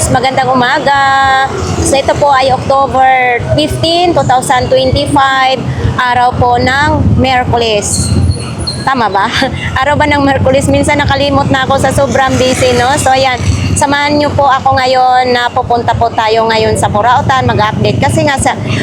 guys, magandang umaga. So ito po ay October 15, 2025, araw po ng Miyerkules. Tama ba? Araw ba ng Miyerkules? Minsan nakalimot na ako sa sobrang busy, no? So ayan, samahan niyo po ako ngayon na pupunta po tayo ngayon sa Burautan, mag-update. Kasi nga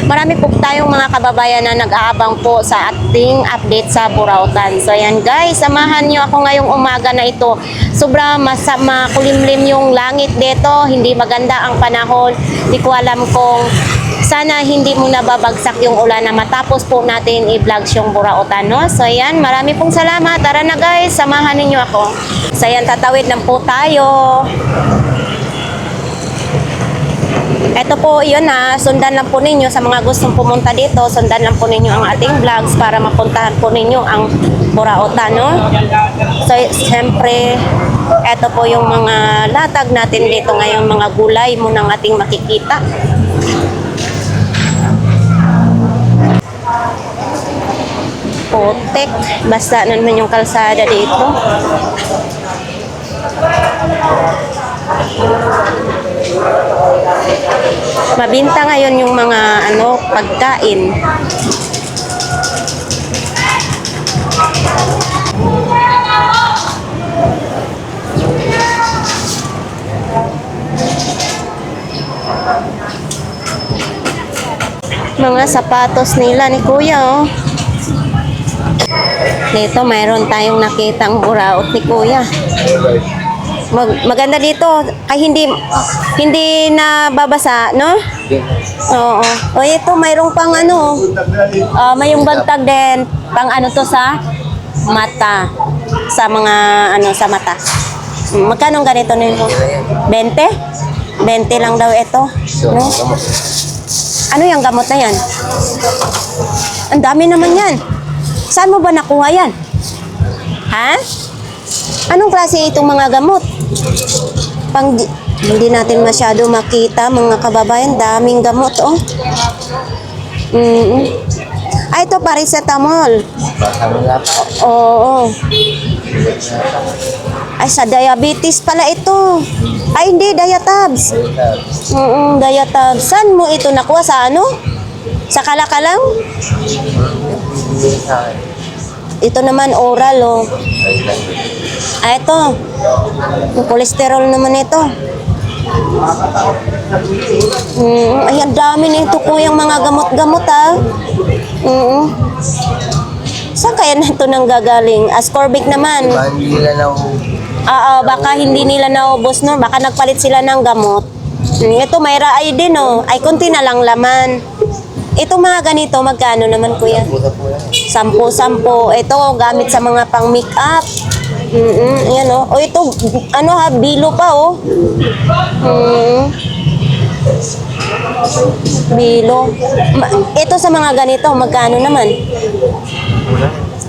marami po tayong mga kababayan na nag-aabang po sa ating update sa Burautan. So ayan guys, samahan niyo ako ngayong umaga na ito. Sobrang makulimlim yung langit dito, hindi maganda ang panahon. Di ko alam kung sana hindi mo nababagsak yung ulan na matapos po natin i-vlog yung Burautan, no? So ayan, marami pong salamat. Tara na guys, samahan ninyo ako. So ayan, tatawid lang po tayo. Ito po yun na, sundan lang po ninyo sa mga gustong pumunta dito. Sundan lang po ninyo ang ating vlogs para mapuntahan po ninyo ang Burautan, no? So siyempre, ito po yung mga latag natin dito ngayon, mga gulay mo nang ating makikita. Putik, basta naman yung kalsada dito. Mabinta ngayon yung mga pagkain. Mga sapatos nila ni Kuya, oh. Dito mayroon tayong nakitang buraot ni Kuya. Maganda dito ay hindi na babasa, no? Oo. O ito mayroong pang may yung bantag din pang to sa mata, sa mga sa mata. Magkano ganito nito? 20? 20 lang daw ito, no? Ano yung gamot na yan? Ang dami naman yan. Saan mo ba nakuha yan? Ha? Anong klase itong mga gamot? Hindi natin masyado makita, mga kababayan. Daming gamot, oh. Ay, ito paracetamol. Oo. Ay, sa diabetes pala ito. Ay, hindi, Diatabs. Diatabs. Saan mo ito nakuha? Sa Sa Kalakalang? Ito naman oral, oh. Ay, ito. Yung cholesterol naman ito. Ay, ang dami nito Kuyang mga gamot-gamot, ah. Saan kaya na ito nang gagaling? Ascorbic naman. Baka hindi nila naubos, no? Baka nagpalit sila ng gamot. Ito, may raay din, oh. Ay, konti na lang laman. Itong mga ganito, magkano naman, Kuya? 10. Ito, gamit sa mga pang make-up. Ayan, oh. O, ito, bilo pa, oh. Bilo. Ito sa mga ganito, magkano naman?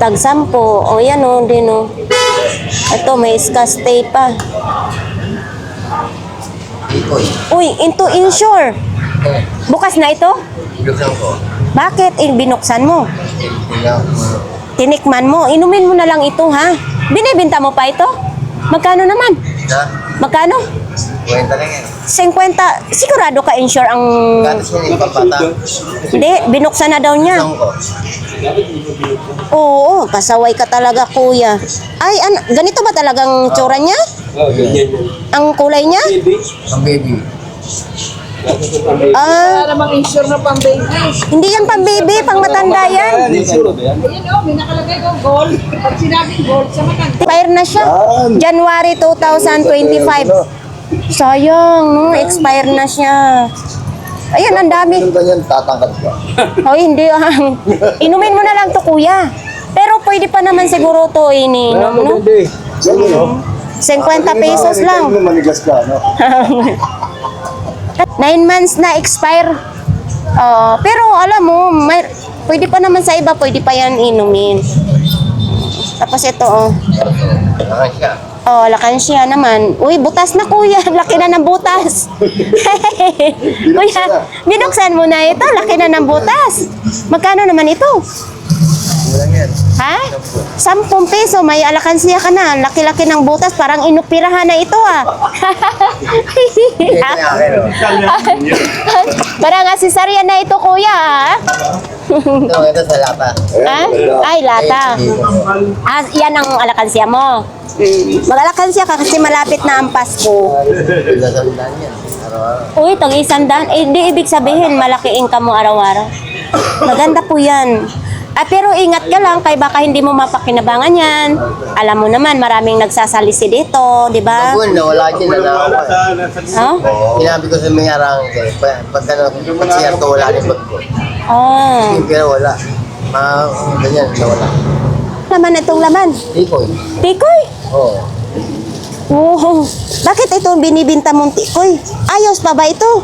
Tag 10. O, yan, oh, din, oh. Ito, may Scastay pa. Uy, into insure. Bukas na ito? Bakit? Binuksan mo? Tinikman mo? Inumin mo na lang ito, ha? Binibenta mo pa ito? Magkano naman? Magkano? 50 lang yan. 50. Sigurado ka insure ang... Hindi, binuksan na daw niya. Oo, kasaway ka talaga, Kuya. Ay, ganito ba talagang tsura niya? Ang kulay niya? Ang baby. Para mag-insure na pang baby. Hindi yan pang baby, pang matanda yan. Ayun may nakalagay ko gold. Pag sinabing gold, sa matanda. Expire na siya. January 2025. Sayang, no? Expire na siya. Ayan, ang dami. Yung ganyan, tatangkad ka. Hindi. Inumin mo na lang to, Kuya. Pero pwede pa naman siguro to ininom, no? 50 pesos lang. Manigas ka, no? 9 months na expire. Pero alam mo, pwede pa naman sa iba, pwede pa yan inumin. Tapos ito, oh. Lakansya naman. Uy, butas na, Kuya. Laki na ng butas. Kuya, binuksan mo na ito. Laki na ng butas. Magkano naman ito? Kulang yan. Ha? 10 peso, may alakansiya ka na. Laki-laki ng butas, parang inupirahan na ito ah. Ito yung akin, oh. Parang asesarya na ito kuya ah. Ito sa lata. Ha? Ay, lata. Ah, yan ang alakansiya mo. Mag-alakansiya ka kasi malapit na ang Pasko. Lasandaan yan. Araw-araw. Uy, tag 100. Eh, di ibig sabihin, malaki income mo araw-araw. Maganda po yan. Ah, pero ingat ka lang, kay baka hindi mo mapakinabangan yan. Alam mo naman, maraming nagsasalisi dito, di ba? Baguan na wala dyan na ako. Oh? Sinabi ko sa may arang pag siyerto wala rin bag ko. Oh. Pero wala. Mga ganyan na wala. Laman itong laman. Tikoy. Tikoy. Oo. Oh. Bakit ito binibinta mong tikoy? Ayos pa ba ito?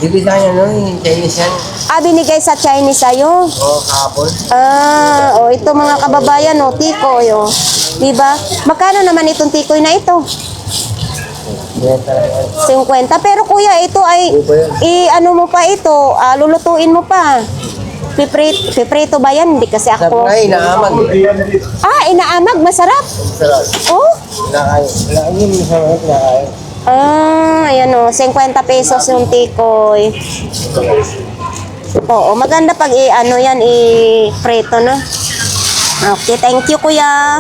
Ibig niya no, yung Chinese yan. Ah, binigay sa Chinese sa'yo. Oo, kahapon. Ah, oh, ito mga kababayan, oh, tikoy, oh. Diba? Magkano naman itong tikoy na ito? Yan talaga. 50. Pero kuya, ito ay, ano mo pa ito, lulutuin mo pa. Piprito ba yan? Hindi kasi Sarap ako. na inaamag. Ah, inaamag, masarap. Sarap. Oh? Nakain. Nakain yung masarap nakain. Ah, ayan o, 50 pesos yung tikoy. Oo, maganda pag ano yan, i-prito, no? Okay, thank you, kuya.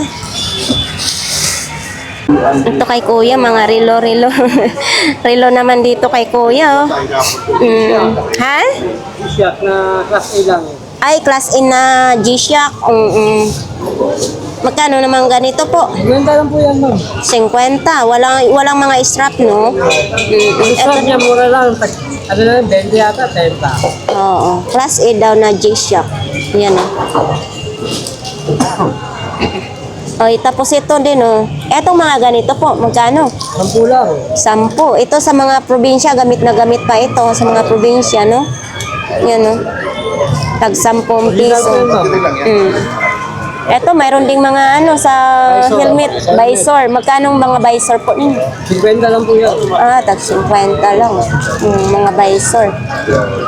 Ito kay kuya, mga rilo. Rilo naman dito kay kuya, oh. Ha? Siyak na class A lang eh. Ay, class A na G-Shock. Magkano naman ganito po? Ganda lang po yan, ma'am. 50. Walang mga strap, no? Start niya mura lang. Ano na, 20 yata, 30. Oo. Class A daw na G-Shock. Yan, oh. Oy, tapos ito din, oh. Etong mga ganito po, magkano? 10 lang. 10. Ito sa mga probinsya, gamit na gamit pa ito sa mga probinsya, no? Yan, oh. Tag 10 piso. Ito, mayroon ding mga ano sa helmet, visor. Magkano mga visor po? 50 lang po yan. Ah, tag 50 lang. Mga visor.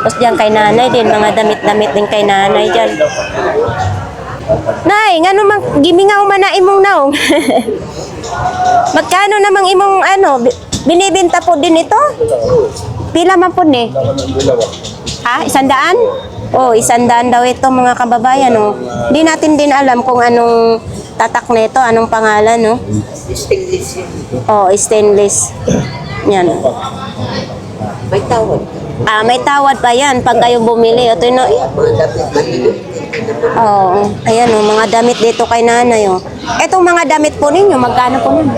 Tapos diyan kay nanay din, mga damit-damit din kay nanay diyan. Nay, ngano mang gimingaw man na imong naong. Magkano namang imong ano, binibenta po din ito? Pila man po ni? Ha, 100? Oh, 100 daw ito mga kababayan, oh. Hindi natin din alam kung anong tatak nito, anong pangalan, no? Stainless. Oh, stainless. Yan. May tawad. Ah, may tawad pa yan pag kayo bumili. Ito no. Oh, ayan oh, mga damit dito kay nanay, oh. Etong mga damit po ninyo, magkano po nun?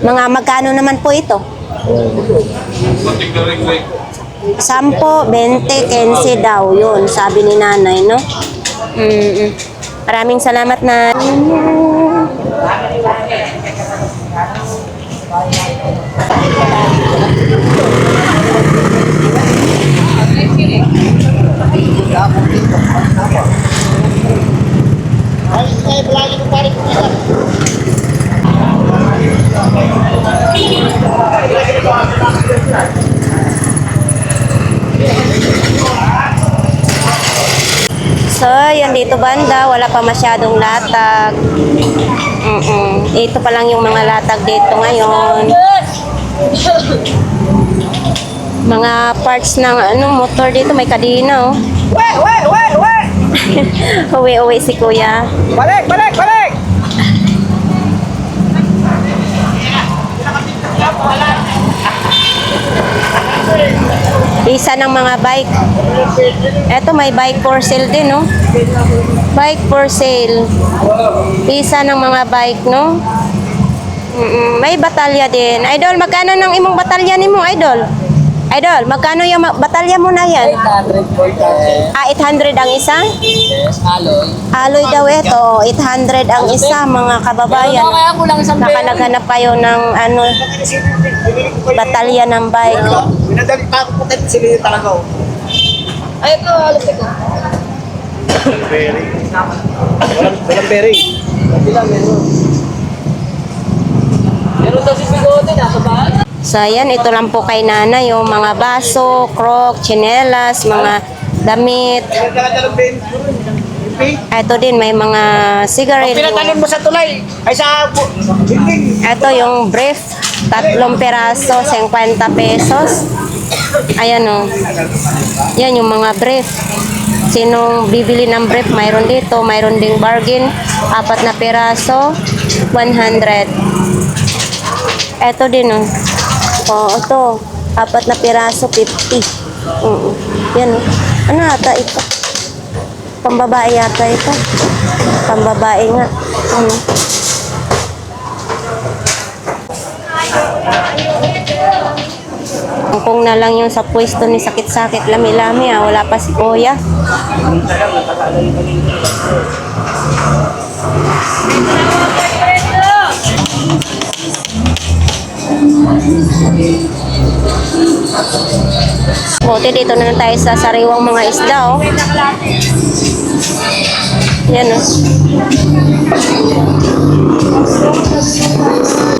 Mga magkano naman po ito? 10, 20, 15 daw yun, sabi ni nanay, no? Maraming salamat na. So, yan dito banda, wala pa masyadong latag. Ito pa lang yung mga latag dito ngayon. Mga parts ng ano, motor dito, may kadina, oh. Uwi-uwi si kuya. Balik! Isa ng mga bike. Eto, may bike for sale din, no? Bike for sale. Isa ng mga bike, no? May batalya din. Idol, magkano ng imong batalya ni mo, Idol? Idol, magkano yung batalya mo na yan? 800 po tayo. 800 ang isa? Yes, alloy. Aloy daw ito. 800 ang isa, mga kababayan. Kaya ko lang isang Nakanaghanap kayo ng ano, batalya ng bike. Minadali pa ako putit sila yung talaga. Ay, ito, alas ko. Walang berry. Meron daw si Bigote, nasa bahay. So, ayan, ito lang po kay nanay, yung mga baso, croc, tsinelas, mga damit. Ito din, may mga cigarette. Pinatalon mo sa tulay. Ay sa building. Ito yung brief, 3 peraso, 50 pesos. Ayan o. Yan yung mga brief. Sinong bibili ng brief, mayroon dito. Mayroon ding bargain, 4 na peraso, 100. Ito din o. O, ito. 4 na peraso, 50. Yan o. Ano ata ito? Pambabae yata ito. Pambabae nga. Kung na lang yung sa pwesto ni sakit-sakit, lami-lami wala pa si Kuya. Buti dito na lang tayo sa sariwang mga isda Yan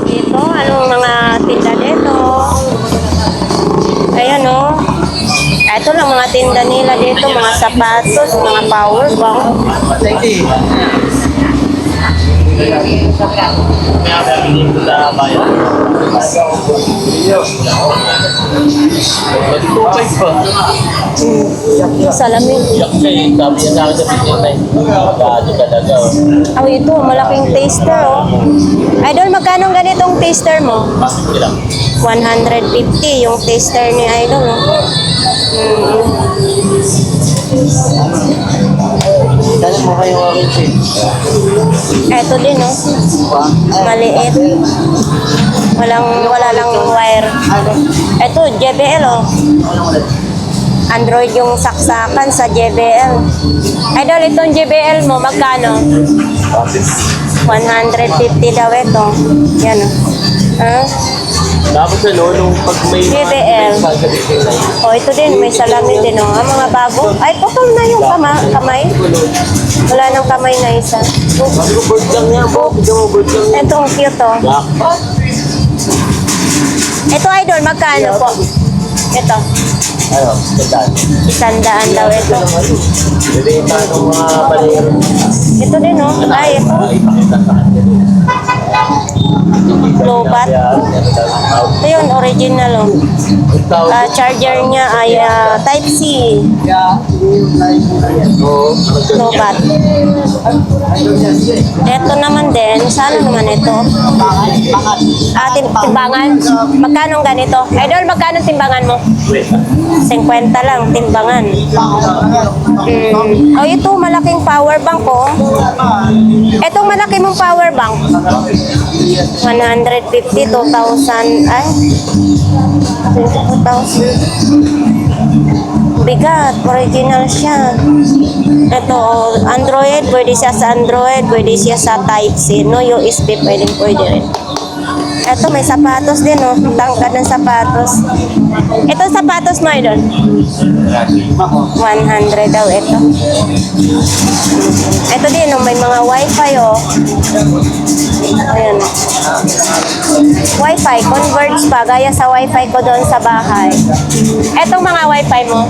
Dito, anong mga tinda dito? Ayan Ito lang mga tinda nila dito, mga sapatos, mga power bank. Salamin. Oh, ito, malaking taster Idol, magkano ganitong taster mo? 150 yung taster ni Idol Dali mo kayo orange. Eto din maliit. Wala lang wire. Eto, JBL Android yung saksakan sa JBL. Idol, itong JBL mo, magkano? 150 daw ito. Yan Tapos nung pag may JBL. Ito din, may salamin din mga bago. Ay, putol na yung kamay. Wala nang kamay na isa. bird lang yan po. Bird lang. Ito, cute Ito, Idol, magkano po? Ito. Ano, gandaan. 100 daw ito. Bibenta ng mga palayero. Ito din Ay, ito. Lobat. Ito yun, original charger niya ay Type-C. Lobat. Ito naman din, saan naman ito? Timbangan. Magkano ganito? Idol, magkano timbangan mo? 50 lang, timbangan. Ito, malaking power bank Itong malaki mong power bank. 150, 2,000, ay, 2,000. Bigat, original siya. Ito, Android, pwede siya sa Android, pwede siya sa Type-C. No USB, pwede rin. Ito, may sapatos din, tangkad ng sapatos. Ito, sapatos mo, Idol? 100 daw ito. Ito din, may mga wifi, Ayan. Wifi, converge pa, gaya sa wifi ko doon sa bahay. Etong mga wifi mo?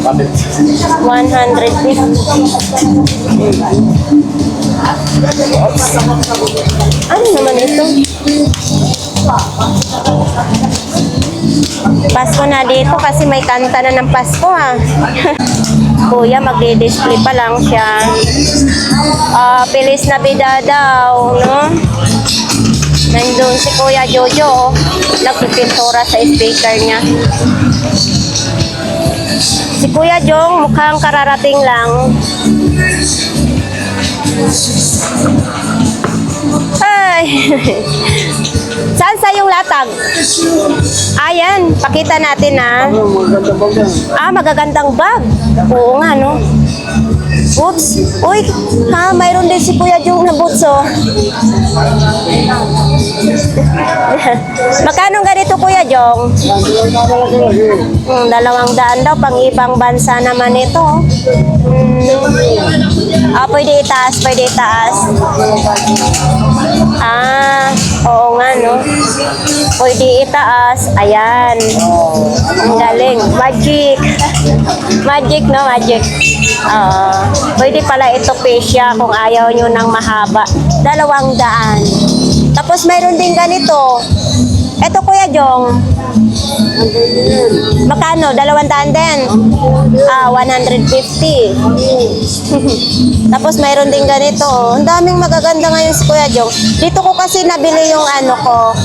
150. Ano naman ito? Pasko na dito kasi may kanta na ng Pasko Kuya, magdi-display pa lang siya. Feliz Navidad daw, Nandun si Kuya Jojo, nagpipintura sa speaker niya. Si Kuya Jong, mukhang kararating lang. Ay! Saan sa yung latag? Ayan, pakita natin magagandang bag. Oo nga, Oops. Uy, mayroon din si Kuya Jong na boots, Magkano ganito, Kuya Jong? 200 daw, pang ibang bansa naman ito. Pwede itaas, oo nga, Pwede itaas. Ayan. Ang galing. Magic. Magic, no? Magic. Pwede pala ito pesya kung ayaw nyo ng mahaba. 200. Tapos mayroon din ganito. Ito, Kuya Jong. Magkano? 200 din? 150. Tapos mayroon din ganito. Ang daming magaganda ngayon si Kuya Jong. Dito ko kasi nabili yung ano ko,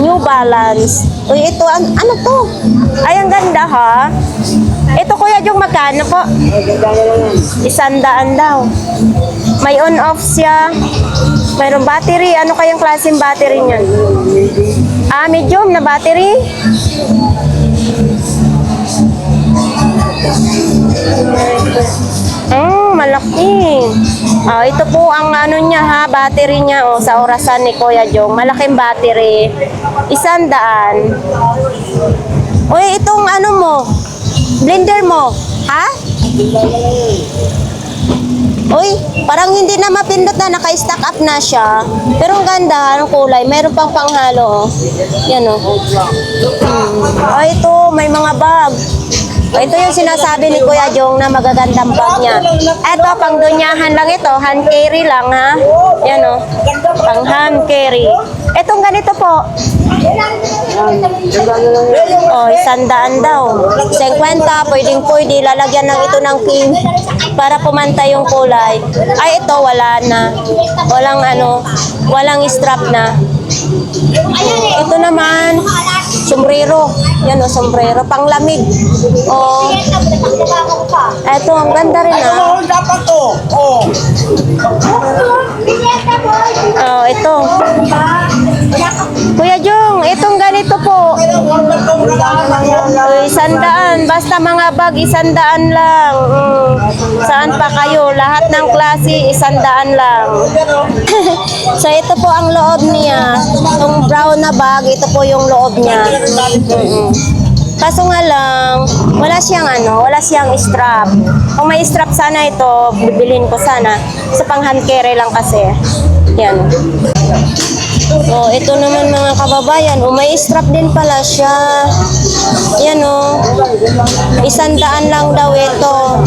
New Balance. Uy, ito, ano to? Ay, ang ganda ha. Ito, Kuya Jong, magkano po? 100 daw. May on-off siya. Mayroong battery. Ano kayang klaseng battery niyan? Medium na battery. Malaki. Ito po ang ano niya ha, battery niya sa orasan ni Kuya Jong. Malaking battery. 100. Uy, itong ano mo, blender mo, ha? Uy, parang hindi na mapindot na, naka-stack up na siya. Pero ang ganda, ang kulay, mayroon pang panghalo. Yan o. Ito, may mga bag. Ito yung sinasabi ni Kuya Jong na magagandang bag niya. Ito, pang dunyahan lang ito, hand carry lang ha. Yan o, pang hand carry. Itong ganito po. 100 daw. 50, pwede, lalagyan ng ito ng pin para pumantay yung kulay. Ay, ito, wala na. Walang strap na. Ito naman, sombrero. Yan o, sombrero. Panglamig. Eto, ang ganda rin ah. Ito. Kuya Jong, itong ganito po. 100. Basta mga bag, 100 lang. Saan pa kayo? Lahat ng klase, 100 lang. So, ito po ang loob niya. Itong brown na bag, ito po yung loob niya. Kaso nga lang, wala siyang strap. Kung may strap sana ito, bibilin ko sana. Sa pang hand carry lang kasi. Yan. Ito naman mga kababayan, may strap din pala siya. Yan o. 100 lang daw ito.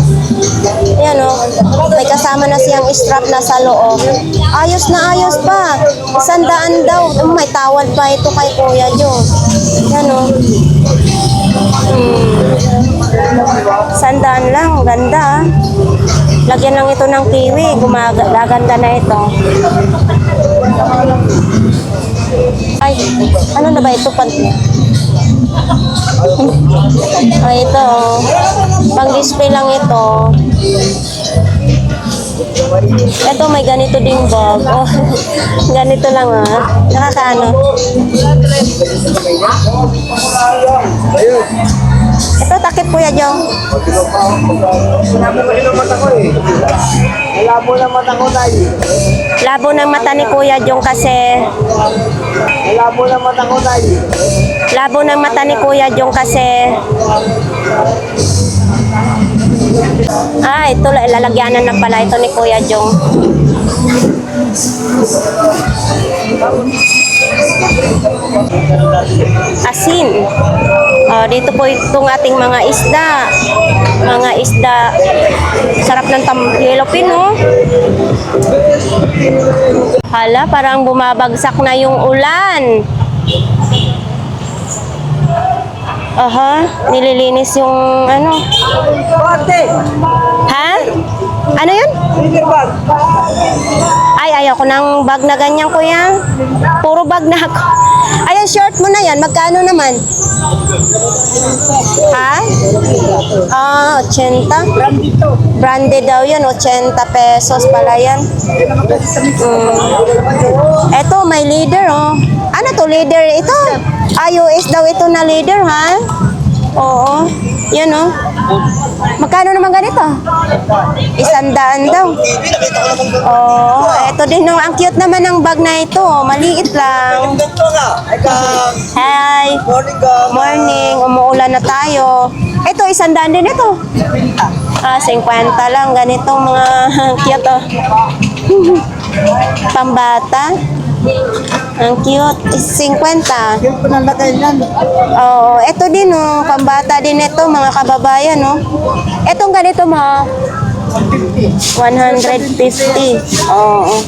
Yan o. May kasama na siyang strap na sa loob. Ayos na ayos pa. 100 daw. May tawad pa ito kay Kuya Jong. Yan o. 100 lang. Ganda. Lagyan lang ito ng kiwi. Gaganda na ito. Ay, ano na ba ito? Ito. Pang-display lang ito. Ito, may ganito ding bag. Ganito lang Nakakaano. Ito, takip Kuya Jong. Labo na mata ko tayo. Labo ng mata ni Kuya Jong kasi. Labo na mata ko tayo. Labo ng mata ni Kuya Jong kasi. Ito, lalagyanan na pala ito ni Kuya Jong. Asin. Dito po itong ating mga isda. Mga isda. Sarap ng yellowfin, Hala, parang bumabagsak na yung ulan. Nililinis yung Ha? Ano yun? Ay, ayoko ng bag na ganyan, Kuya. Puro bag na ako. Ayan, short mo na yan. Magkano naman? Ha? 80. Branded daw yan. 80 pesos pala yan. Eto, may leader, Ano to, leader? Ito? US daw ito na leader, ha? Oo. Yan, Magkano naman ganito? 100 daw. Ito din, ang cute naman ng bag na ito. Maliit lang. Hi. Morning. Umuulan na tayo. Ito, 100 din ito. 50 lang. Ganito mga cute, Pambata. Ang cute. 50. Yung panalagay yan. Oo, ito din oh, pambata din ito mga kababayan oh. Etong ganito mo, 150. Oo.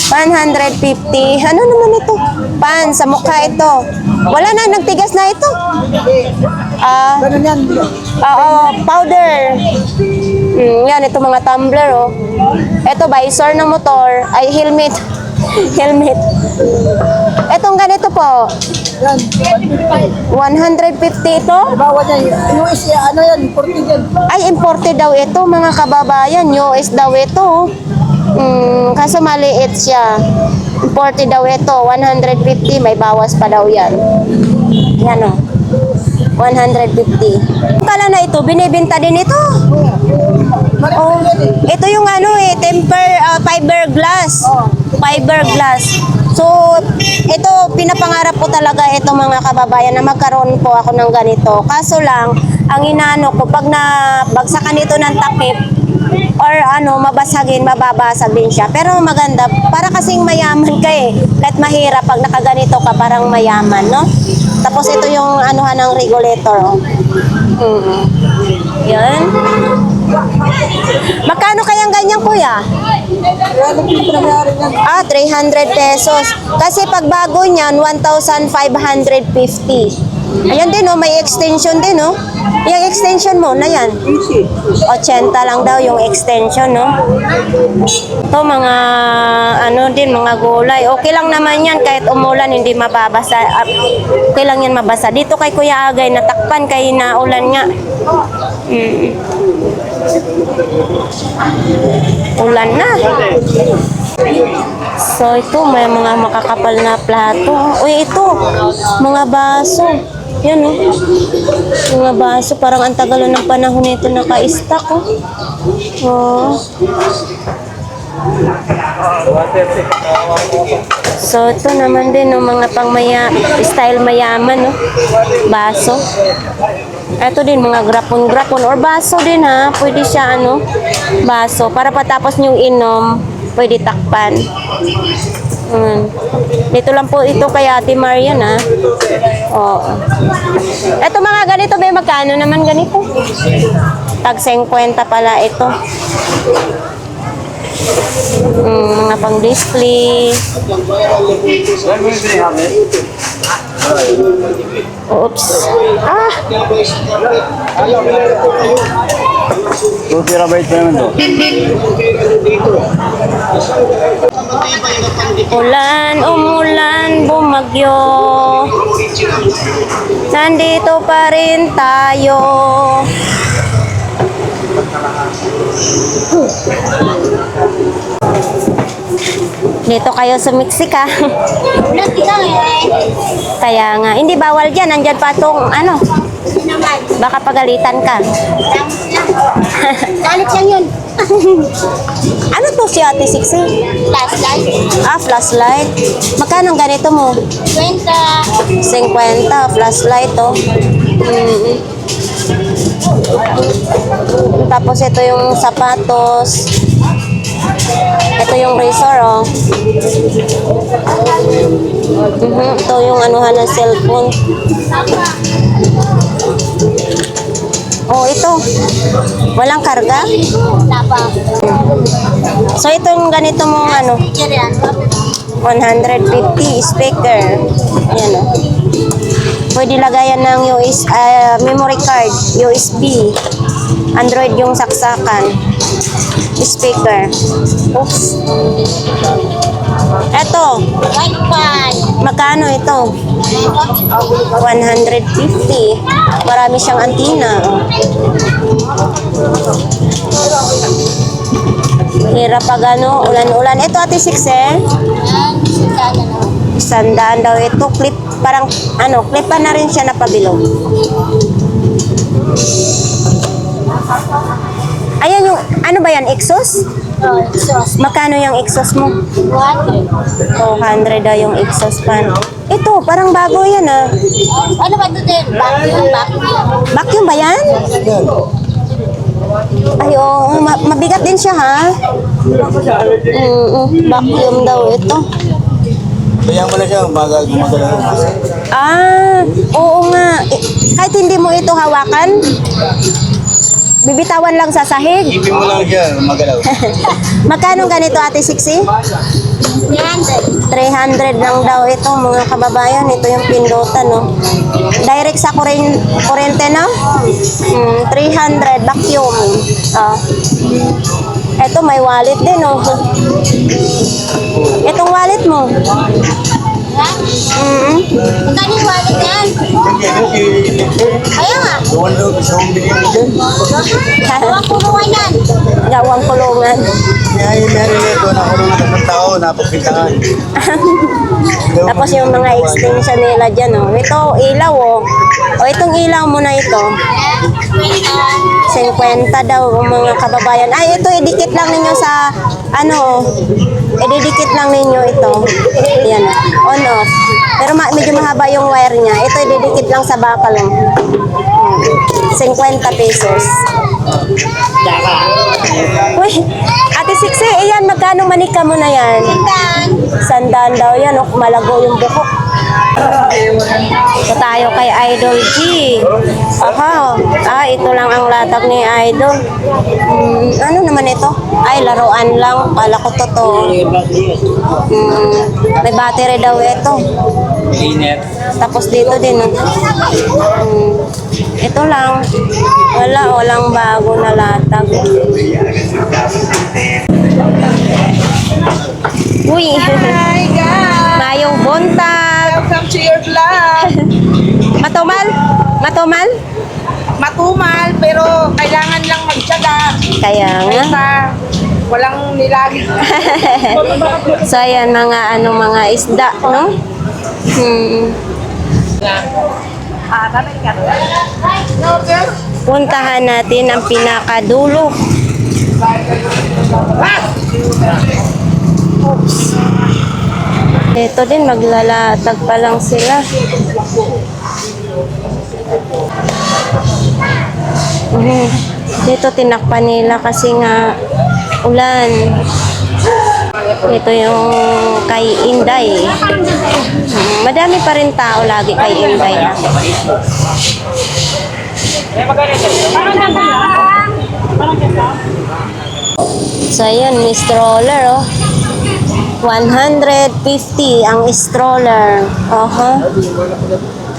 150. Ano naman ito? Pan sa mukha ito. Wala na, nagtigas na ito. Ganun yan. Oo, powder. Yan, ito mga tumbler oh. Ito visor ng motor, ay helmet. Helmet. Etong ganito po, Yan. 150 ito. Bawa niya. US, ano yan? 40 yan. Ay, imported daw ito, mga kababayan. US daw ito. Kaso maliit siya. Imported daw ito. 150. May bawas pa daw yan. Yan o. 150. Kala na ito, binibenta din ito. Oh, ito yung ano eh, fiberglass. Fiberglass. So, ito, pinapangarap ko talaga ito mga kababayan na magkaroon po ako ng ganito. Kaso lang, ang inaano ko, pag nabagsakan ito ng takip, or ano, mabasagin, mababasag din siya. Pero maganda, para kasing mayaman ka eh. Kahit mahirap, pag nakaganito ka, parang mayaman, no? Tapos ito yung anuhan ng regulator, oh. Yan. Magkano kayang ganyan, kuya? Ano yung pinangyari yan? 300 pesos. Kasi pag bago niyan, 1,550. Ayan din, oh, may extension din, oh. Yung extension mo na yan. 80 lang daw yung extension, no? Ito, mga, ano din, mga gulay. Okay lang naman yan, kahit umulan, hindi mababasa. Okay lang yan mabasa. Dito kay Kuya Agay, natakpan kay naulan nga. Ulan na. So, ito, may mga makakapal na plato. Uy, ito, mga baso. Yan, oh. Mga baso. Parang ang tagal ng panahon nito naka-stack, oh. Oh. So, ito naman din, oh, mga style mayaman, oh. Baso. Ito din, mga grapon-grapon or baso din, ha. Pwede siya, ano, baso. Para patapos niyong inom, pwede takpan. Dito lang po ito kay Ate Marian, ha. Oo. Ito mga ganito, may magkano naman ganito? Tag 50 pala ito. Mga pang display. Oops. Ulan, umulan, bumagyo. Nandito pa rin tayo. Dito kayo sa Mexica. Kaya nga, hindi bawal dyan. Nandyan pa itong, ano, baka pagalitan ka. Galit lang yun. Ano to si Ate Sixi? Flashlight. Flashlight. Magkano ang ganito mo? 20. 50, flashlight, oh. Tapos ito yung sapatos. Ito yung razor, oh. Ito yung anuhan ng cellphone. Oh, ito. Walang karga? Tapa. So, itong ganito mong ano, Picture yan. 150 speaker. Yan, oh. Pwede lagayan ng memory card, USB. Android yung saksakan. Speaker. Oops. Ito. Wi-Fi. Magkano ito? 150. Marami siyang antina. Hirap pag ano, ulan-ulan. Ito Ate Six, eh. Yan. Sandaan na. Sandaan daw ito. Clip, parang ano, clipan na rin siya na pabilog. Ayan yung, ano ba yan, exhaust? Oh, exhaust. Magkano yung exhaust mo? 100. 200 daw yung exhaust fan. Ito, parang bago yan, ah. Ano ba ito din? Vacuum. Vacuum ba yan? Ay, oo, mabigat din siya, ha? Vacuum daw ito. Kaya mo na siya, umaga gumagalaw. Ah, oo nga. Kahit hindi mo ito hawakan, bibitawan lang sa sahig. Ipin mo lang siya, gumagalaw. Magkano ganito, Ate Siksi? 300 lang daw ito, mga kababayan. Ito yung pindutan, no? Direct sa kurente, no? 300, vacuum. Ah. Ito, may wallet din, no? Itong wallet mo. Magkano yung wallet na yan? Kaya nga. Doon daw, gusto kong bigyan mo dyan. Ang kulungan yan. Gawang kulungan. Kaya yung meron nito, nakulungan ng tao, napagpintangan. Tapos yung mga extension nila dyan, oh. Ito, ilaw, oh. O, itong ilaw mo na ito. 50 daw, mga kababayan. Ay, ito, idikit lang ninyo sa, ano, ididikit lang ninyo ito. Yan, on, off. Pero medyo mahaba yung wire niya. Ito, ididikit lang sa bakal, oh. 50 pesos. Uy, Ate Siksi, iyan, magkano manika mo na yan? Sandaan daw yan, oh, malago yung buhok. Ito tayo kay Idol G. Aha, ito lang ang latag ni Idol. Ano naman ito? Ay, laruan lang. Kala ko totoo. May battery daw ito. Tapos dito din. Ito lang. Walang bago na latag. Uy! Hi guys! Mayong buntag! Welcome to your vlog! Matumal? Matumal? Matumal, pero kailangan lang magtyaga. Kaya nga. Kaysa walang nilagay. So, ayan, mga isda, no? Puntahan natin ang pinakadulo. Oops. Ito din, maglalatag pa lang sila. Dito tinakpan nila kasi nga ulan. Ito yung kay Inday. Madami pa rin tao lagi kay Inday. So, ayan, may stroller, oh. 150 ang stroller.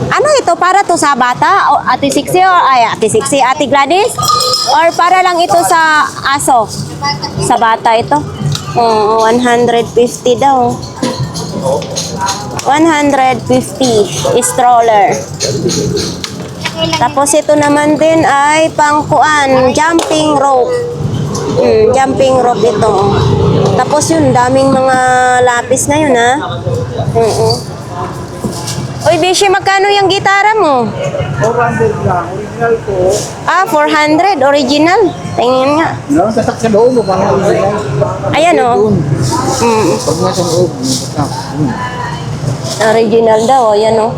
Ano ito? Para to sa bata? O Ate Siksi? Ate Gladys? Or para lang ito sa aso? Sa bata ito? 150 daw. 150 stroller. Tapos ito naman din ay pangkuan, jumping rope. Jumping rope ito. Tapos yun, daming mga lapis na yun, ha? Uy, Bishi, magkano yung gitara mo? 400 lang, original ko. 400, original. Tingin nga. No, tatak sa loob mo, parang original. Ayan, oh. Pag nasa loob, Original daw, ayan, oh.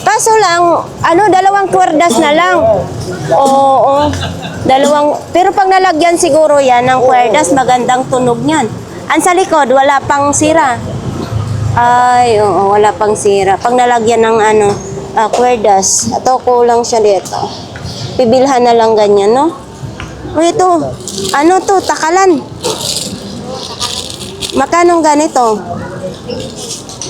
Kaso lang, dalawang kwerdas na lang. Oo, dalawang, pero pag nalagyan siguro yan ng kwerdas, magandang tunog niyan. Ang sa likod, wala pang sira. Ay, oo, wala pang sira. Pag nalagyan ng kwerdas, ito kulang siya dito. Pibilhan na lang ganyan, no? O ito, takalan. Magkano ganito?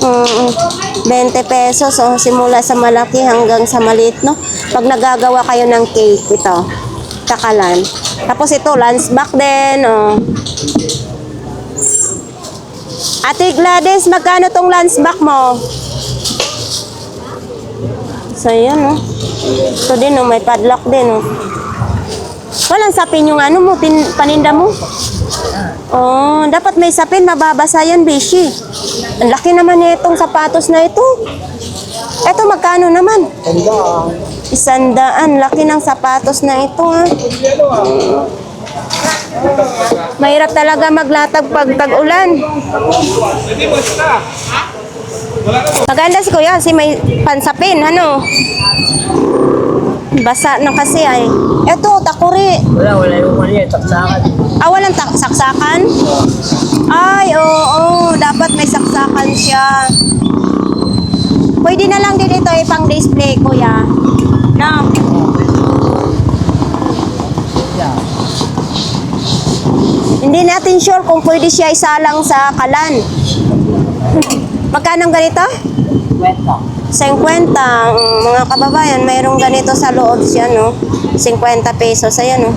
20 pesos, simula sa malaki hanggang sa maliit, no? Pag nagagawa kayo ng cake, ito, takalan. Tapos ito, lunch back din, Ate Gladys, magkano tong lunch back mo? So, yan, no? Ito din, no? May padlock din, no? Walang sapin yung mo, paninda mo? Dapat may sapin, mababasa yan, Bishi. Ang laki naman itong sapatos na ito. Ito, magkano naman? 100. Laki ng sapatos na ito, ha? Mahirap talaga maglatag pag tag-ulan. Maganda si Kuya kasi may pansapin, ano? Basa na kasi ay. Eto, takuri. Wala yung mali, taksakan. Walang saksakan? Ay, oo. Dapat may saksakan siya. Pwede na lang din ito pang display, kuya. No? Hindi natin sure kung pwede siya isalang sa kalan. Magkano ganito? 50. Mga kababayan, mayroong ganito sa loob siya, no? 50 pesos. Ayan, no?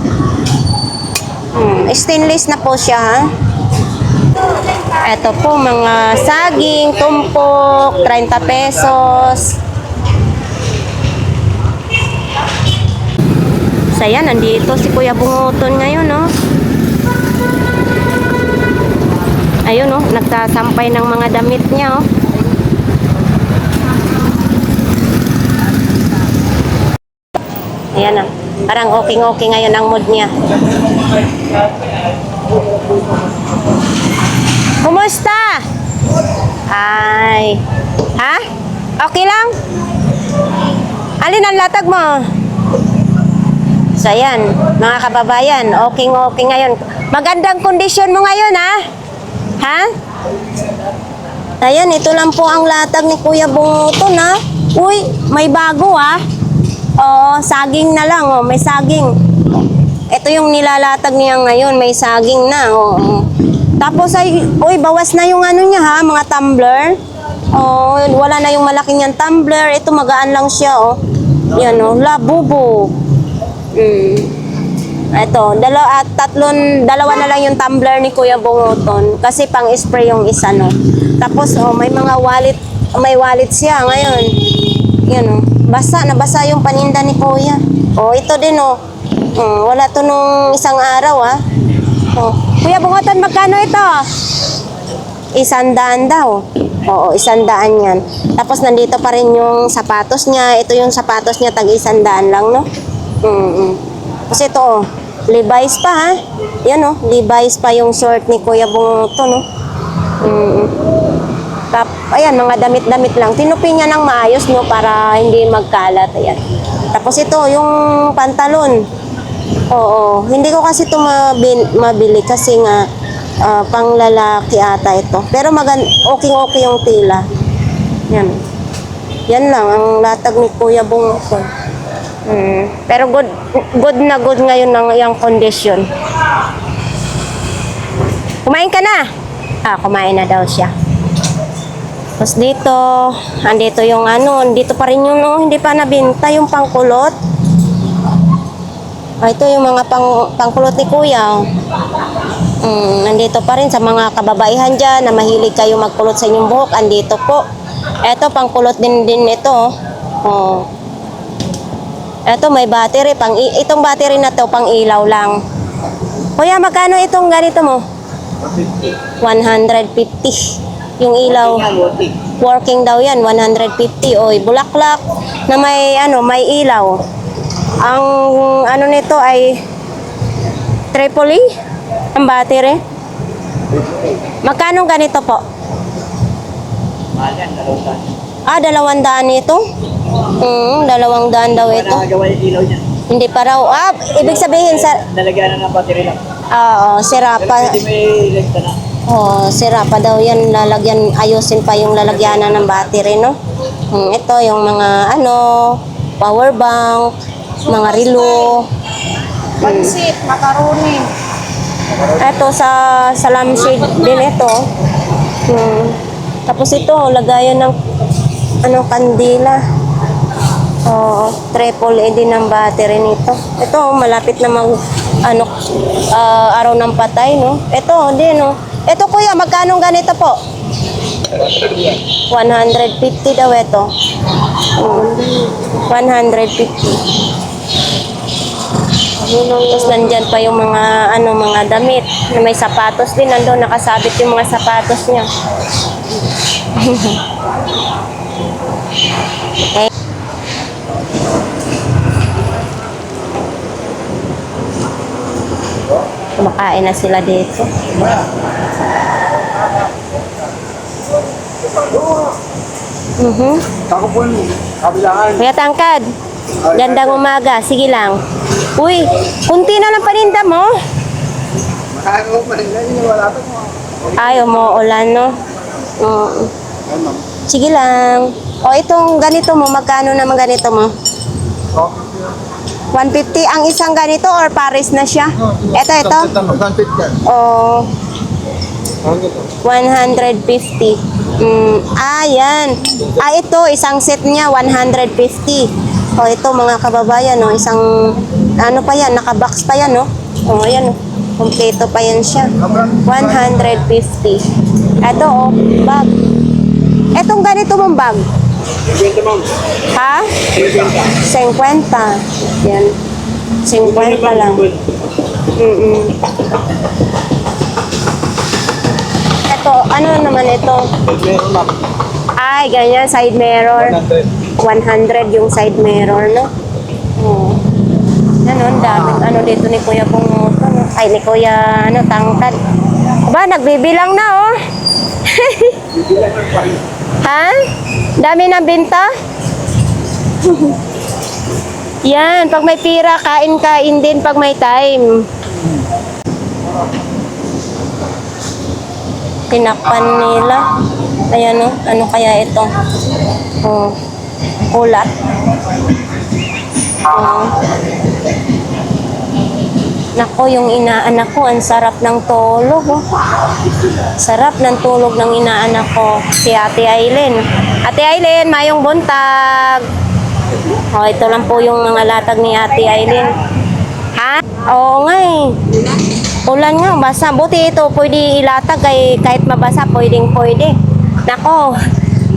Stainless na po siya, ha? Ito po, mga saging, tumpok, 30 pesos. So, ayan, nandito si Kuya Bunguton ngayon, no? Ayun, no? Nagsasampay ng mga damit niya, oh. Ayan, ah. Parang okay ngayon ang mood niya. Kumusta? Ay. Ha? Okay lang? Alin ang latag mo? So, ayan, mga kababayan, okay ngayon. Magandang kondisyon mo ngayon, ha? Ha? Ayan, ito lang po ang latag ni Kuya Bunguton, ha? Uy, may bago, ha? Oo, saging na lang, oh, may saging. Ito yung nilalatag niya ngayon, may saging na, oh. Tapos ay, uy, bawas na yung ano niya, ha, mga tumbler. Oh, wala na yung malaki niyang tumbler. Ito magaan lang siya, oh. Yan, oh, labubo. Ito, dalawa na lang yung tumbler ni Kuya Bunguton kasi pang-spray yung isa, no. Tapos, oh, may mga may wallet siya ngayon. Yan, oh. Nabasa yung paninda ni Kuya. Oh, ito din, oh. Wala to nung isang araw, ah. Oh. Kuya Bunguton, magkano ito? 100 daw. Oo, 100 yan. Tapos nandito pa rin yung sapatos niya. Ito yung sapatos niya, tag 100 lang, no? Kasi ito, oh, Levi's pa, ha? Yan, oh, Levi's pa yung short ni Kuya Bunguton, no? Ayan, mga damit-damit lang. Tinupi niya ng maayos, no, para hindi magkalat. Ayan. Tapos ito, yung pantalon. Oo, hindi ko kasi ito mabili kasi nga pang lalaki ata ito. Pero okay yung tila. Yan. Yan lang ang latag ni Kuya Bunguton. Pero good na good ngayon ng iyang condition. Kumain ka na? Kumain na daw siya. Tapos andito yung dito pa rin yung hindi pa nabinta yung pangkulot. Ito yung mga pangkulot ni Kuya. Nandito pa rin sa mga kababaihan dyan na mahilig kayo magkulot sa inyong buhok. Andito po. Ito, pangkulot din ito. Oh. Ito, may battery. Itong battery na to, pang ilaw lang. Kuya, magkano itong ganito mo? 150. Yung ilaw. Working daw yan, 150. Oy, bulaklak na may ilaw. Ang nito ay triple ang battery. Magkano ganito po? 200 ito? 200 daw ito. Hindi pa raw. Ibig sabihin Nalagyan na ng battery lang. Oo, sira pa. Hindi may renta na. Sira pa daw yan. Ayusin pa yung lalagyanan ng battery, no? Ito yung mga power bank, mga relo. Pansit, macaroni. Ito sa lampshade din ito. Tapos ito, lagayan ng kandila. Triple A din ng battery nito. Ito, malapit na araw ng patay, no? Ito, din, no? Ito, kuya, magkano ganito po? 150 daw ito. 150. Tapos nandyan pa yung mga damit na may sapatos din. Nandun nakasabit yung mga sapatos niya. Okay. Kumakain na sila dito. Ako po, kabilangan. Kuya Tangkad, Gandang umaga. Sige lang. Uy, kunti na lang paninda mo. Ay, umuulan, no? Oo. Sige lang. O, itong ganito mo, magkano naman ganito mo? 150 ang isang ganito or pares na siya? Ito. O, 150. Yan. Ito, isang set niya, 150. O, ito mga kababayan, no? Isang, ano pa yan, nakabox pa yan, no? O, ayan, no? Kompleto pa yan siya. 150. Ito, oh, bag. Etong ganito mong bag. Ha? 50. Yan. 50 lang. Ito, ano naman ito? Ay, ganyan, side mirror. 100 yung side mirror, no? Oo. Ano, ang dami. Ano dito ni Kuya Bungoto, no? Ay, ni Kuya, ano, Tangkad. Ba, nagbibilang na, oh. Ha? Dami ng binta? Yan, pag may pira, kain-kain din pag may time. Tinakpan nila. Ayan, no? Ano kaya ito? Oh, ulat. Oh. Nako, yung inaanak ko, ang sarap ng tulog. Oh. Sarap ng tulog ng inaanak ko. Si Ate Aileen. Ate Aileen, mayong buntag. Oh, ito lang po yung mga latag ni Ate Aileen. Ha? Oo nga eh. Ulan nga, basa. Buti ito, pwede ilatag kahit mabasa, pwede. Nako,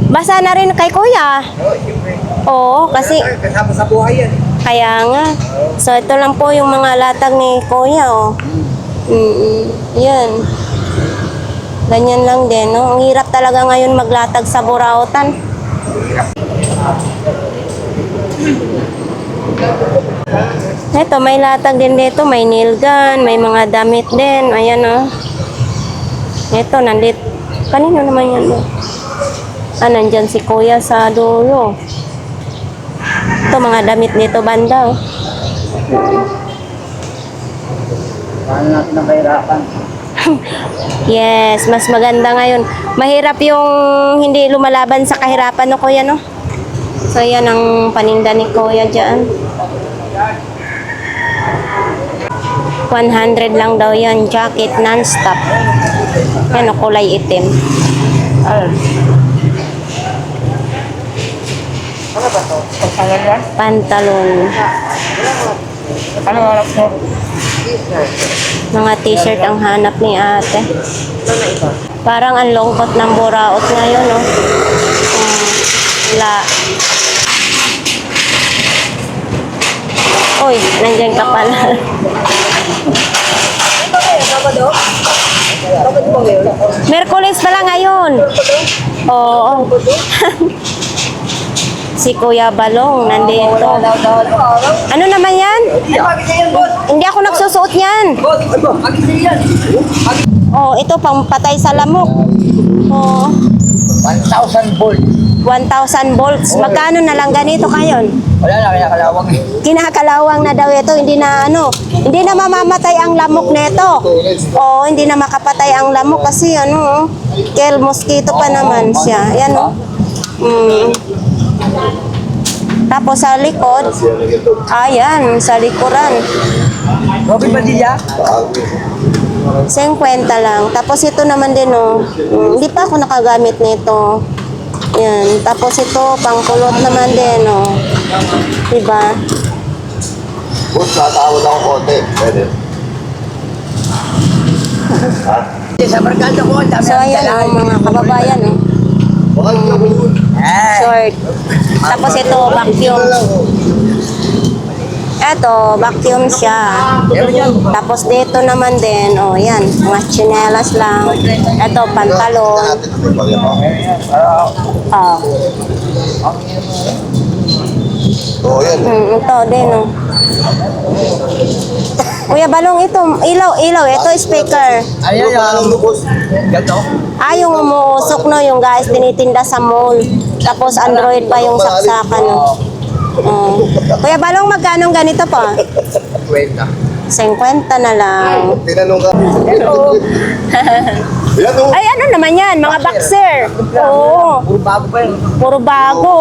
basa na rin kay Kuya. Oo, kasi Kasama sa buhay yan. kaya nga. So, ito lang po yung mga latag ni Kuya, oh. Yan. Ganyan lang din, no? Ang hirap talaga ngayon maglatag sa Burautan. Ito, may latag din dito. May nail gun, may mga damit din. Ayan, oh. Ito, nandito. Kanino naman yan, oh? Nandyan si Kuya sa dulo. Ito, mga damit nito banda, oh. Paano natin ang kahirapan? Yes, mas maganda ngayon. Mahirap yung hindi lumalaban sa kahirapan, no, Kuya, no? So, yan ang paninda ni Kuya dyan. 100 lang daw yan. Jacket, non-stop. Yan, oh, kulay itim. Pantalon. Ano harap mo? Mga t-shirt ang hanap ni ate. Parang ang lungkot ng buraot ngayon, no? Wala. Uy, nandiyan ka pala. Merkulis pala ngayon. Oo. Si Kuya Balong nandito. Ano naman yan? Hindi ako nagsusuot yan. Oh, ito pang patay sa lamok. Oh, 1,000 volt. 1,000 volts. Magkano na lang ganito kayon? Wala na, kaya kalawang eh. Kinakalawang na daw ito, hindi na ano, hindi na mamamatay ang lamok nito. Oh, hindi na makapatay ang lamok kasi ano, kill mosquito pa naman siya. Yan oh. Tapos sa likod, ayan, sa likuran. Robin Padilla? 50 lang. Tapos ito naman din, oh. Hindi pa ako nakagamit nito. Yan. Tapos ito, pangkulot naman din, oh. Diba? Boss, tatawad ako konti. Pwede. Sa barkada ko, ang dami So, ayan, oh, mga kababayan, oh. Bakit ka mo? Short. Tapos ito, vacuum. Ito, vacuum siya. Tapos dito naman din, oh, yan. Mga tsinelas lang. Ito, pantalon. Oh. Oo, yan. Ito din, oh. Kuya Balong, ito, ilaw. Ito, speaker. Ayan, Parang lubos. Gato. Yung umuusok, no, yung guys, tinitinda sa mall. Tapos Android pa yung saksakan, no. Oh. Kuya Balong, magkano ganito po? Kwenta. 50 na lang. Tinanong ka. Yan o. Ay, ano naman yan? Mga boxer. Oo. Puro bago pa yun. Puro bago.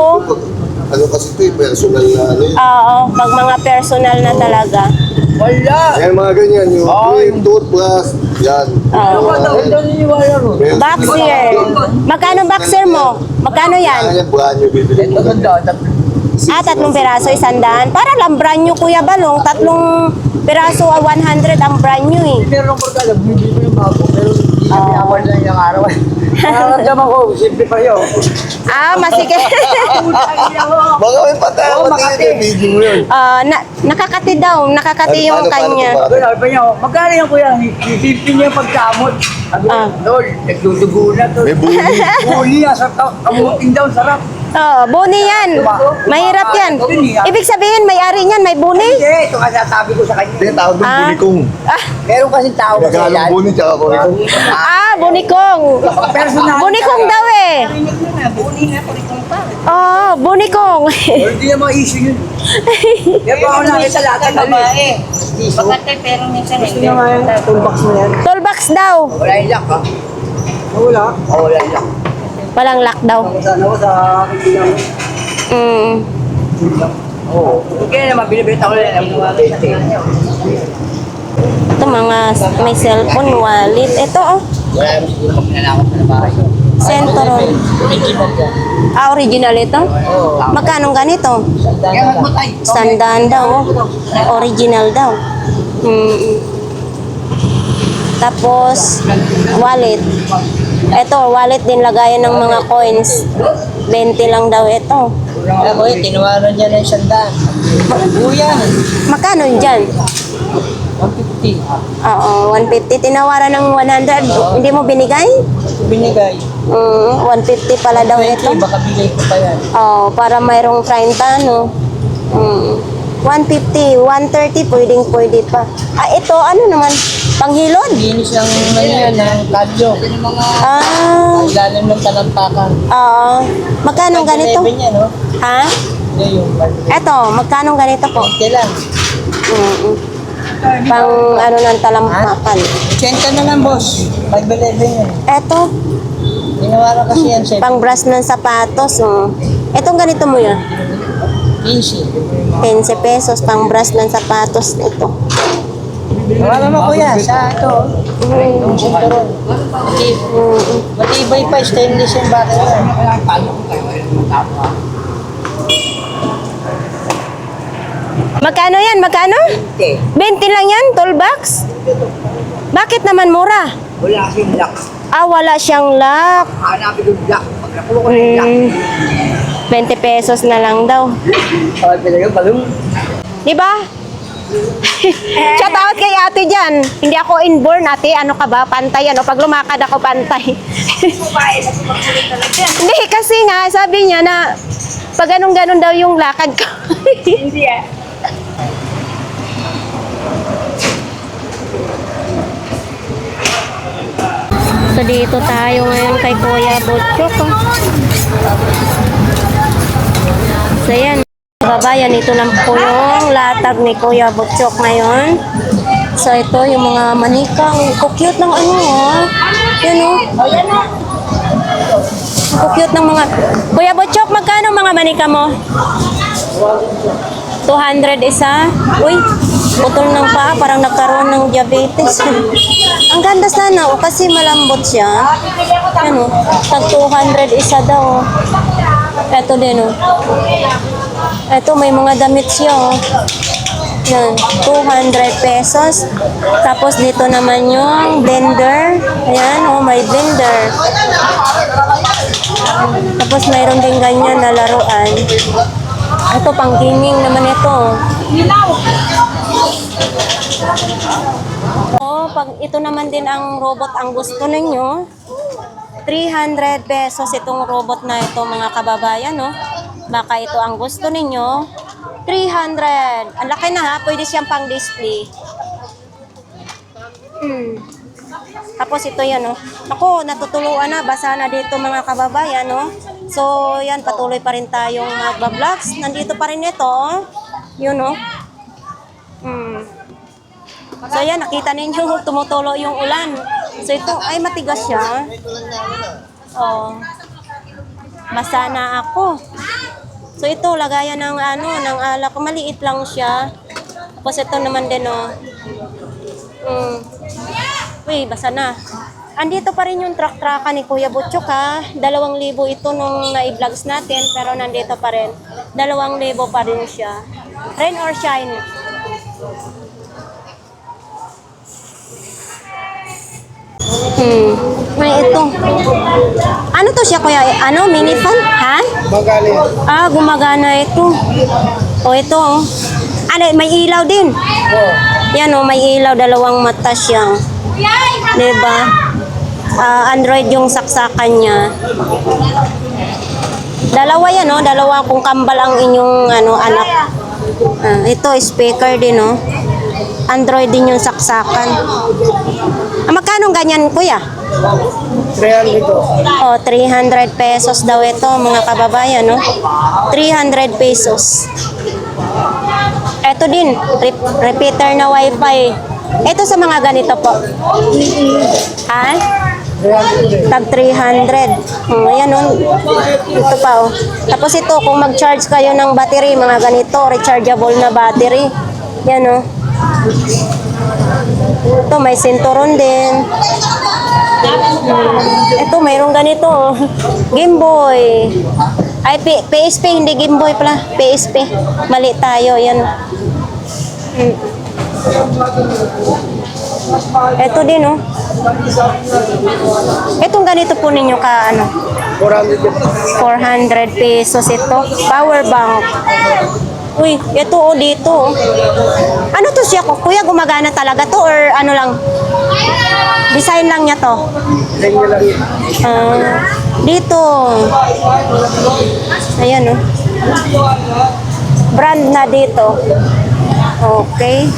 Ano kasi ito personal na ano yun. Oo, pag mga personal na talaga. Wala! Yan mga ganyan, yung toothbrush, yan. Oo. Hindi naniniwala ro. Boxer. Magkano boxer mo? Magkano yan? Yan, brand new bibili Ito mo. ganda. 3 piraso, 100. Para lang brand new, Kuya Balong. 3 piraso, 100 ang brand new eh. Meron ko talaga, bibili ko yung bago. Pero hindi na pinapal lang yung araw. Nakaramdaman ko, simple pa yun. Masige. Baka may patay ako tingin yung video mo yun. Nakakati daw. Nakakati yung Paano, kanya. paano? Sabi pa niya, magkano yan kuya? Isipin niya yung pagkamot. Sabi ko, Lord, nagdudugo na to. May bully. Huli, sa kamuting daw, sarap. Buni yan. Mahirap yan. Ibig sabihin, may-ari niyan, may buni. Hindi, ito kasi sabi ko sa kanya. Hindi, tawag ng Ah. bulikong. Meron kasi tao kasi Naghalong yan. buni tsaka bulikong. Bunikong. Personal. Bunikong daw eh. Bunikong. Hindi naman issue yun. Kaya pa ako nakita lahat ng babae. Gusto niya nga yung toolbox mo yan. Toolbox daw. Wala yung lock ha? Wala? Oo, wala yung lock. Walang lock daw. Sana ko sa kaibigan mo. Oo. Kaya naman, binibenta ko lang yung mga 20. Ito mga may cellphone, wallet. Ito Wala naman siguro pag nanakot na bahay. Centron. Original yan. Original ito? Oo. Magkano ganito? Kaya magmutay. Sandaan daw. Original daw. Tapos, wallet. Ito, wallet din lagayan ng mga coins. 20 lang daw ito. Ako eh, tinuwaran niya na yung sandaan. Kuya, Magkano dyan? 150. Oo, 150. Tinawaran ng 100. Hindi mo binigay? Binigay. 150 pala daw ito. Baka bigay ko pa yan. Oo, para mayroong 30, no? 150, 130, pwede pa. Ito, ano naman? Panghilod? Linis ng ano yan, ng kalyo. Ilalim ng talampakan. Magkano ganito? 11 yan, no? Ha? Yan yung kalyo. Eto, magkano ganito po? 20 lang. Pang ano ng talampakan. 80 na lang, boss. 511 yan. Eto, Tinawaran kasi yan, pang brush ng sapatos. Etong ganito mo yan. 15. 15 pesos, pang brush ng sapatos. Ito. Wala naman kuya, sa ito. Yung sinturon. Matibay pa, stainless yung bakit yan. Magkano yan? Magkano? 20 lang yan, toolbox? Bakit naman mura? Wala kasing lock. Wala siyang lock. Hanapin ko yung lock. Pag nakuha ko na yung lock. 20 pesos na lang daw. Sabi ko yung balong. Di ba? Shout out kay ate dyan. Hindi ako inborn, ate. Ano ka ba? Pantay, ano? Pag lumakad ako, pantay. Hindi, kasi nga, sabi niya na pag ganun-ganun daw yung lakad ko. Hindi So, dito tayo ngayon kay Kuya Butchok. So, yan. Kababayan, ito lang po yung latag ni Kuya Butchok ngayon. So, ito yung mga manikang. Cute ng ano, Yan, cute ng mga... Kuya Butchok, magkano mga manika mo? 200 isa. Uy, putol ng paa. Parang nagkaroon ng diabetes. Ang ganda sana, kasi malambot siya. Ano, tag 200 isa daw. Ito din, Ito, may mga damit siya, Yan, 200 pesos. Tapos dito naman yung blender. Ayan, may blender. Tapos mayroon din ganyan na laruan. Ito, pang gaming naman ito. Pag ito naman din ang robot ang gusto ninyo, 300 pesos itong robot na ito, mga kababayan, Baka ito ang gusto ninyo, 300. Ang laki na ha, pwede siyang pang display. Tapos ito yan, Ako, natutuluan na, basa na dito mga kababayan, So, yan, patuloy pa rin tayong magba-vlogs. Nandito pa rin ito, oh. Yun, oh. So, yan, nakita ninyo, tumutulo yung ulan. So, ito, ay, matigas siya. Oh. Basa na ako. So, ito, lagayan ng, ng alak. Maliit lang siya. Tapos, ito naman din, oh. Uy, basa na. Andito pa rin yung truck-trucka ni Kuya Butchok, ha. 2,000 ito nung na-vlogs natin, pero nandito pa rin. 2,000 pa rin siya. Rain or shine. May ito. Ano to siya, Kuya? Mini fan? Ha? Magali. Gumagana ito. O, ito, oh. May ilaw din. Yan, oh, may ilaw. 2 mata siya. Diba? Android yung saksakan niya. Dalawa yan, oh. Dalawa kung kambal ang inyong anak. Ito, speaker din, oh. Android din yung saksakan. Magkano ganyan, Kuya? 300 ito. 300 pesos daw ito, mga kababayan, no? 300 pesos. Ito din, repeater na wifi. Ito sa mga ganito po. Ha? Tag 300. Ayan, no? Ito pa, oh. Tapos ito, kung mag-charge kayo ng battery, mga ganito, rechargeable na battery. Yan, no? Ito, may sinturon din. Ito, mayroong ganito, oh. Game Boy. Ay, PSP, hindi Game Boy pala. PSP. Mali tayo, yan. Ito din, oh. Itong ganito po ninyo ka, 400 pesos ito. Power bank. Uy, ito, oh, dito, oh. Ano to siya, Kuya? Gumagana talaga to or ano lang? Design lang niya to? Dito. Ayan, oh. Brand na dito. Okay.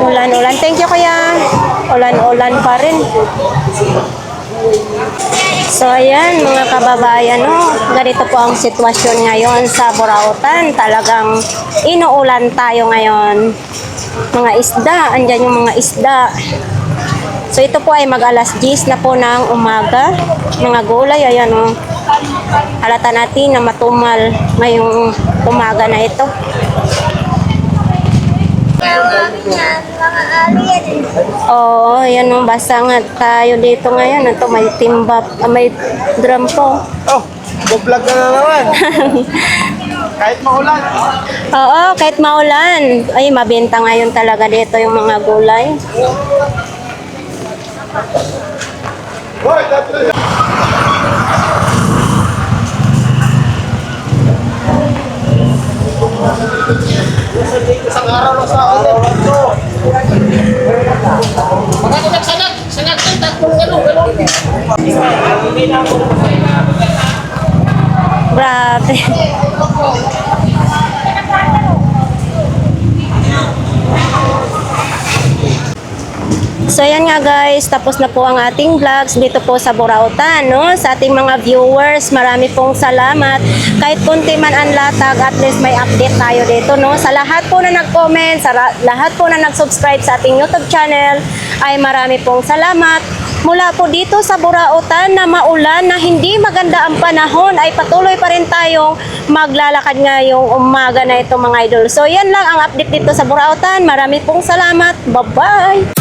Ulan-ulan. Thank you, Kuya. Ulan-ulan pa rin. So, ayan, mga kababayan, no? Ganito po ang sitwasyon ngayon sa Burautan. Talagang inuulan tayo ngayon. Mga isda, andyan yung mga isda. So, ito po ay mag-alas 10 na po ng umaga. Mga gulay, ayan, oh. Halata natin na matumal ngayong umaga na ito. Oo, yan o, basa nga tayo dito ngayon. Ito, may timba, may drum po. Oh, vlog ka na naman. Kahit maulan. Oo, kahit maulan. Ay, mabenta ngayon talaga dito yung mga gulay. Isang araw lang sa akin. Pagkakita sanag tatlong Grabe. So ayan nga guys, tapos na po ang ating vlogs dito po sa Burautan, no? Sa ating mga viewers, marami pong salamat. Kahit kunti man ang latag, at least may update tayo dito, no? Sa lahat po na nag-comment, sa lahat po na nag-subscribe sa ating YouTube channel, ay marami pong salamat. Mula po dito sa Burautan na maulan, na hindi maganda ang panahon, ay patuloy pa rin tayong maglalakad ngayong umaga na ito, mga idol. So yan lang ang update dito sa Burautan. Marami pong salamat. Bye-bye!